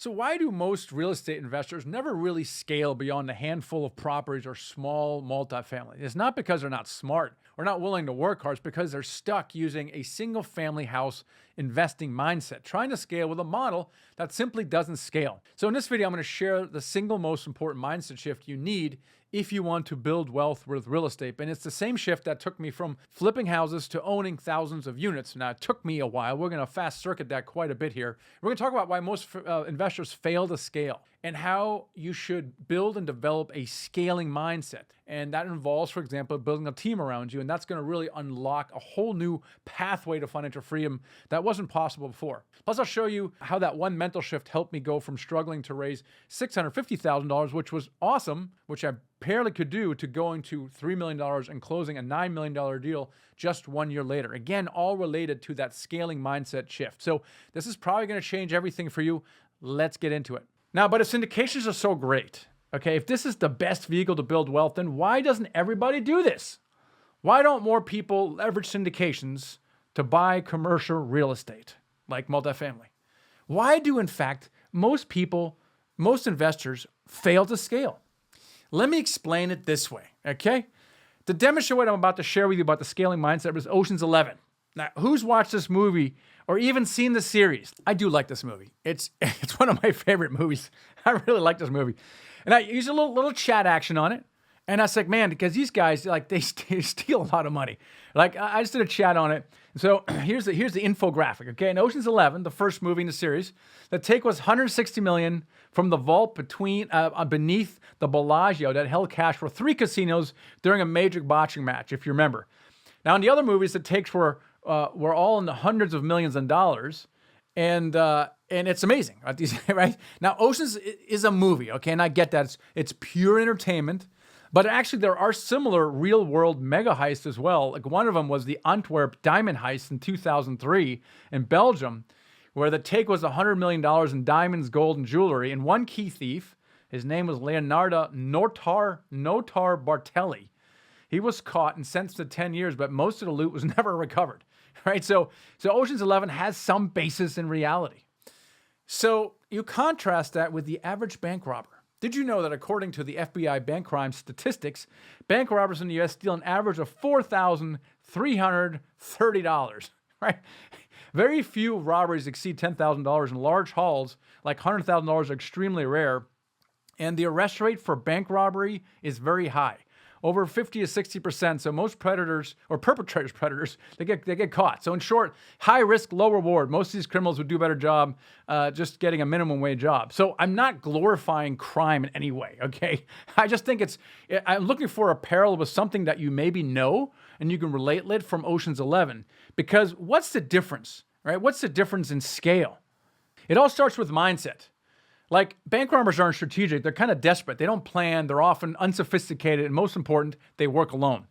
So, why do most real estate investors never really scale beyond a handful of properties or small multifamily? It's not because they're not smart or not willing to work hard, it's because they're stuck using a single family house investing mindset, trying to scale with a model that simply doesn't scale. So, in this video, I'm going to share the single most important mindset shift you need if you want to build wealth with real estate. And it's the same shift that took me from flipping houses to owning thousands of units. Now, it took me a while. We're going to fast circuit that quite a bit here. We're going to talk about why most investors fail to scale and how you should build and develop a scaling mindset. And that involves, for example, building a team around you. And that's going to really unlock a whole new pathway to financial freedom that wasn't possible before. Plus, I'll show you how that one mental shift helped me go from struggling to raise $650,000, which was awesome, which I barely could do, to going to $3 million and closing a $9 million deal just 1 year later. Again, all related to that scaling mindset shift. So this is probably going to change everything for you. Let's get into it. Now, but if syndications are so great, okay, if this is the best vehicle to build wealth, then why doesn't everybody do this? Why don't more people leverage syndications to buy commercial real estate like multifamily? Why do, in fact, most investors fail to scale? Let me explain it this way, okay? To demonstrate what I'm about to share with you about the scaling mindset was Ocean's 11. Now, who's watched this movie or even seen the series? I do like this movie. It's one of my favorite movies. I really like this movie. And I use a little chat action on it. And I was like, man, because these guys, like, they steal a lot of money. Like, I just did a chat on it. So here's the infographic, okay? In Ocean's 11, the first movie in the series, the take was $160 million from the vault beneath the Bellagio that held cash for 3 casinos during a major boxing match, if you remember. Now, in the other movies, the takes were all in the hundreds of millions of dollars, and it's amazing, right? Now, Ocean's is a movie, okay? And I get that. It's pure entertainment. But actually, there are similar real-world mega heists as well. Like, one of them was the Antwerp diamond heist in 2003 in Belgium, where the take was $100 million in diamonds, gold, and jewelry. And one key thief, his name was Leonardo Notar Bartelli. He was caught and sentenced to 10 years, but most of the loot was never recovered, right? So Ocean's 11 has some basis in reality. So you contrast that with the average bank robber. Did you know that according to the FBI bank crime statistics, bank robbers in the U.S. steal an average of $4,330, right? Very few robberies exceed $10,000, and large hauls, like $100,000, are extremely rare. And the arrest rate for bank robbery is very high, over 50 to 60%. So most perpetrators, they get caught. So in short, high risk, low reward. Most of these criminals would do a better job just getting a minimum wage job. So I'm not glorifying crime in any way, okay? I just think I'm looking for a parallel with something that you maybe know and you can relate it from Ocean's 11. Because what's the difference, right? What's the difference in scale? It all starts with mindset. Like, bank robbers aren't strategic. They're kind of desperate. They don't plan. They're often unsophisticated. And most important, they work alone.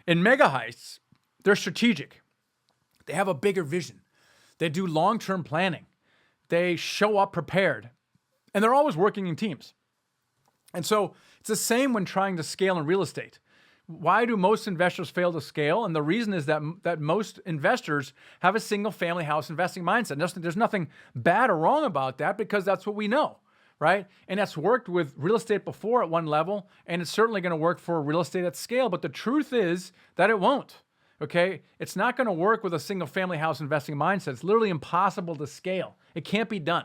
In mega heists, they're strategic. They have a bigger vision. They do long-term planning. They show up prepared. And they're always working in teams. And so it's the same when trying to scale in real estate. Why do most investors fail to scale? And the reason is that most investors have a single family house investing mindset. There's nothing bad or wrong about that, because that's what we know, right? And that's worked with real estate before at one level, and it's certainly going to work for real estate at scale. But the truth is that it won't, okay? It's not going to work with a single family house investing mindset. It's literally impossible to scale. It can't be done.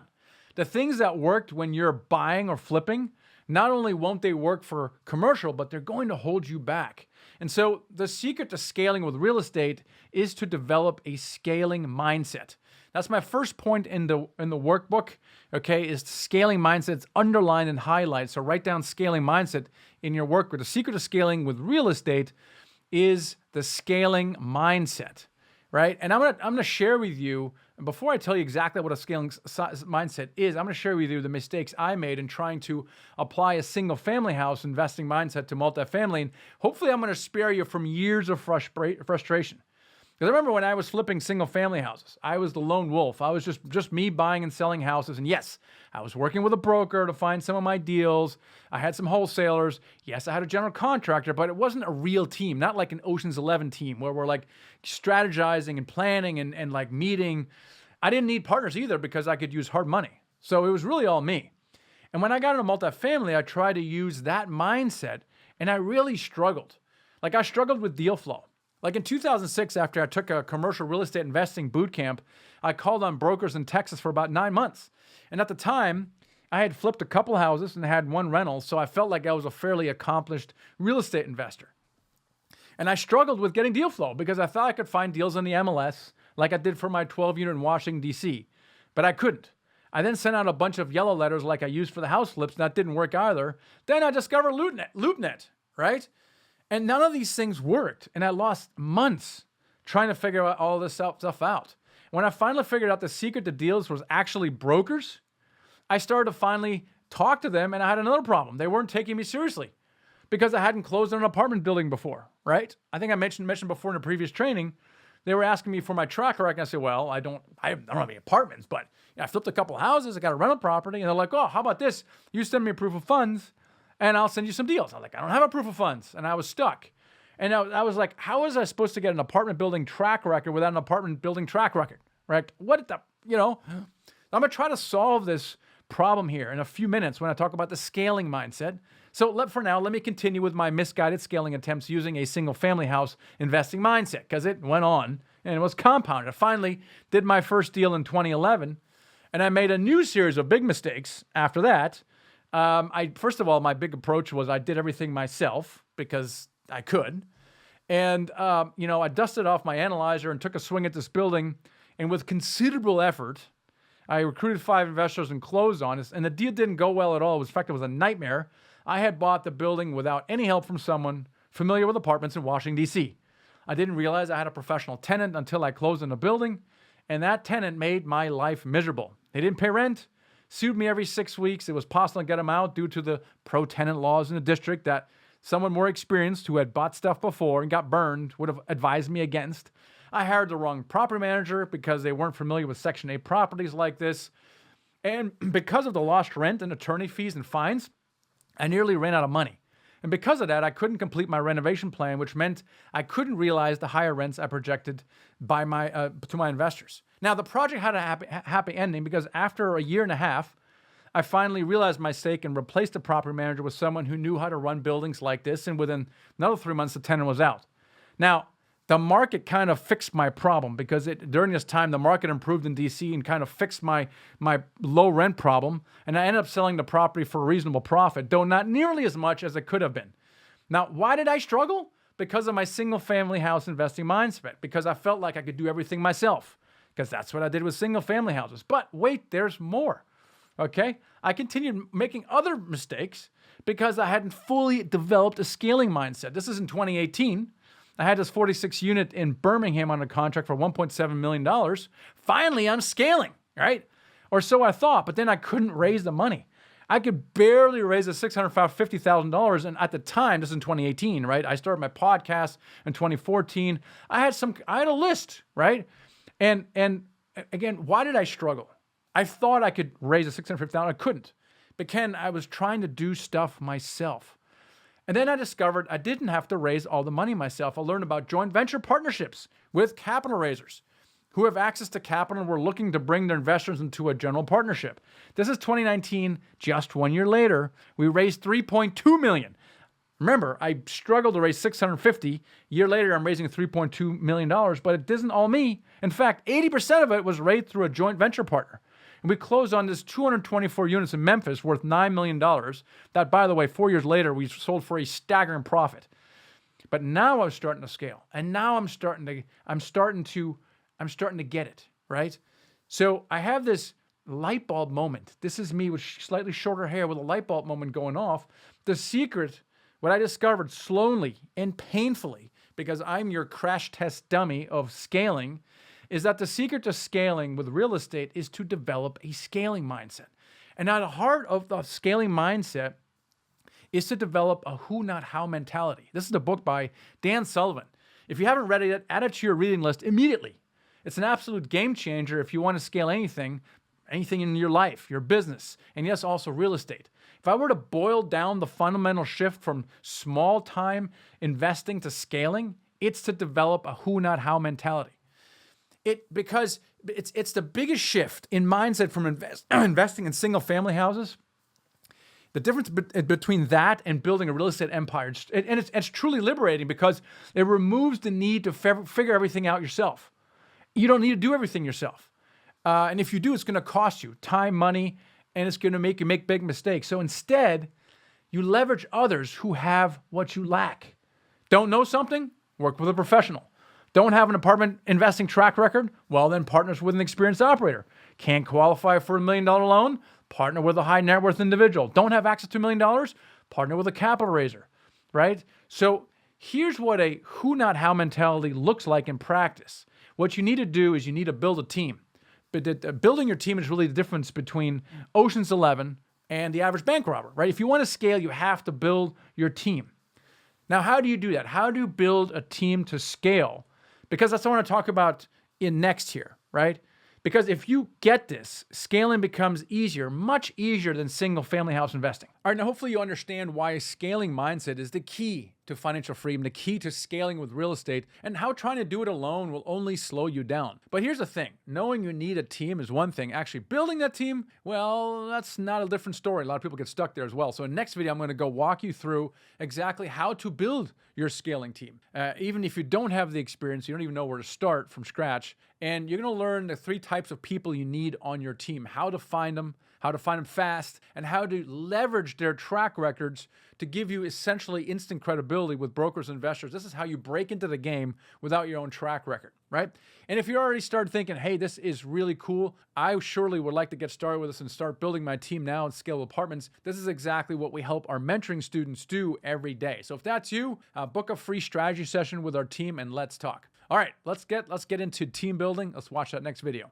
The things that worked when you're buying or flipping, not only won't they work for commercial, but they're going to hold you back. And so the secret to scaling with real estate is to develop a scaling mindset. That's my first point in the workbook, okay, is scaling mindsets underlined and highlighted. So write down scaling mindset in your workbook. The secret to scaling with real estate is the scaling mindset, right? And I'm gonna share with you, and before I tell you exactly what a scaling mindset is, I'm going to share with you the mistakes I made in trying to apply a single family house investing mindset to multifamily. And hopefully I'm going to spare you from years of frustration. Because I remember when I was flipping single family houses, I was the lone wolf. I was just me buying and selling houses. And yes, I was working with a broker to find some of my deals. I had some wholesalers. Yes, I had a general contractor, but it wasn't a real team, not like an Ocean's 11 team where we're like strategizing and planning and like meeting. I didn't need partners either because I could use hard money. So it was really all me. And when I got into multifamily, I tried to use that mindset and I really struggled. Like I struggled with deal flow. Like in 2006, after I took a commercial real estate investing boot camp, I called on brokers in Texas for about 9 months. And at the time, I had flipped a couple houses and had one rental, so I felt like I was a fairly accomplished real estate investor. And I struggled with getting deal flow because I thought I could find deals in the MLS like I did for my 12-unit in Washington, D.C., but I couldn't. I then sent out a bunch of yellow letters like I used for the house flips, and that didn't work either. Then I discovered LoopNet, right? And none of these things worked, and I lost months trying to figure out all this stuff out. When I finally figured out the secret to deals was actually brokers, I started to finally talk to them, and I had another problem. They weren't taking me seriously because I hadn't closed on an apartment building before, right? I think I mentioned before in a previous training, they were asking me for my track record. I said, well, I don't have any apartments, but I flipped a couple of houses. I got a rental property. And they're like, oh, how about this? You send me a proof of funds and I'll send you some deals. I'm like, I don't have a proof of funds. And I was stuck. And I was like, how was I supposed to get an apartment building track record without an apartment building track record, right? I'm going to try to solve this problem here in a few minutes when I talk about the scaling mindset. So for now, let me continue with my misguided scaling attempts using a single family house investing mindset because it went on and it was compounded. I finally did my first deal in 2011 and I made a new series of big mistakes after that. First of all, my big approach was I did everything myself because I could. And, I dusted off my analyzer and took a swing at this building. And with considerable effort, I recruited 5 investors and closed on it. And the deal didn't go well at all. In fact, it was a nightmare. I had bought the building without any help from someone familiar with apartments in Washington, D.C. I didn't realize I had a professional tenant until I closed on the building. And that tenant made my life miserable. They didn't pay rent, sued me every 6 weeks. It was possible to get them out due to the pro-tenant laws in the district that someone more experienced who had bought stuff before and got burned would have advised me against. I hired the wrong property manager because they weren't familiar with Section 8 properties like this. And because of the lost rent and attorney fees and fines, I nearly ran out of money. And because of that, I couldn't complete my renovation plan, which meant I couldn't realize the higher rents I projected to my investors. Now, the project had a happy ending because after a year and a half, I finally realized my mistake and replaced the property manager with someone who knew how to run buildings like this. And within another 3 months, the tenant was out. Now, the market kind of fixed my problem because during this time, the market improved in DC and kind of fixed my low rent problem. And I ended up selling the property for a reasonable profit, though not nearly as much as it could have been. Now, why did I struggle? Because of my single family house investing mindset, because I felt like I could do everything myself, because that's what I did with single family houses. But wait, there's more. Okay? I continued making other mistakes because I hadn't fully developed a scaling mindset. This is in 2018. I had this 46 unit in Birmingham on a contract for $1.7 million. Finally, I'm scaling, right? Or so I thought, but then I couldn't raise the money. I could barely raise the $650,000. And at the time, this is in 2018, right? I started my podcast in 2014. I had a list, right? And again, why did I struggle? I thought I could raise the $650,000. I couldn't. But Ken, I was trying to do stuff myself. And then I discovered I didn't have to raise all the money myself. I learned about joint venture partnerships with capital raisers who have access to capital and were looking to bring their investors into a general partnership. This is 2019, just 1 year later. We raised $3.2 million. Remember, I struggled to raise $650. A year later, I'm raising $3.2 million, but it isn't all me. In fact, 80% of it was raised through a joint venture partner. And we closed on this 224 units in Memphis worth $9 million. That, by the way, 4 years later, we sold for a staggering profit. But now I'm starting to scale. And now I'm starting to get it, right? So I have this light bulb moment. This is me with slightly shorter hair with a light bulb moment going off. The secret, what I discovered slowly and painfully, because I'm your crash test dummy of scaling, is that the secret to scaling with real estate is to develop a scaling mindset. And at the heart of the scaling mindset is to develop a who, not how mentality. This is a book by Dan Sullivan. If you haven't read it yet, add it to your reading list immediately. It's an absolute game changer if you want to scale anything in your life, your business, and yes, also real estate. If I were to boil down the fundamental shift from small time investing to scaling, it's to develop a who, not how mentality. Because It's the biggest shift in mindset from investing in single family houses. The difference between that and building a real estate empire, and it's truly liberating because it removes the need to figure everything out yourself. You don't need to do everything yourself. And if you do, it's going to cost you time, money, and it's going to make you make big mistakes. So instead, you leverage others who have what you lack. Don't know something? Work with a professional. Don't have an apartment investing track record? Well, then partners with an experienced operator. Can't qualify for $1 million loan? Partner with a high net worth individual. Don't have access to $1 million? Partner with a capital raiser, right? So here's what a who, not how mentality looks like in practice. What you need to do is you need to build a team. But building your team is really the difference between Ocean's 11 and the average bank robber, right? If you want to scale, you have to build your team. Now, how do you do that? How do you build a team to scale? Because that's what I want to talk about in next here, right? Because if you get this, scaling becomes easier, much easier than single family house investing. All right, now hopefully you understand why a scaling mindset is the key to financial freedom, the key to scaling with real estate, and how trying to do it alone will only slow you down. But here's the thing, knowing you need a team is one thing. Actually building that team, well, that's not a different story. A lot of people get stuck there as well. So in the next video, I'm going to go walk you through exactly how to build your scaling team. Even if you don't have the experience, you don't even know where to start from scratch, and you're going to learn the 3 types of people you need on your team, how to find them fast, and how to leverage their track records to give you essentially instant credibility with brokers and investors. This is how you break into the game without your own track record, right? And if you already started thinking, hey, this is really cool, I surely would like to get started with this and start building my team now and scale apartments, this is exactly what we help our mentoring students do every day. So if that's you, book a free strategy session with our team and let's talk. All right, let's get into team building. Let's watch that next video.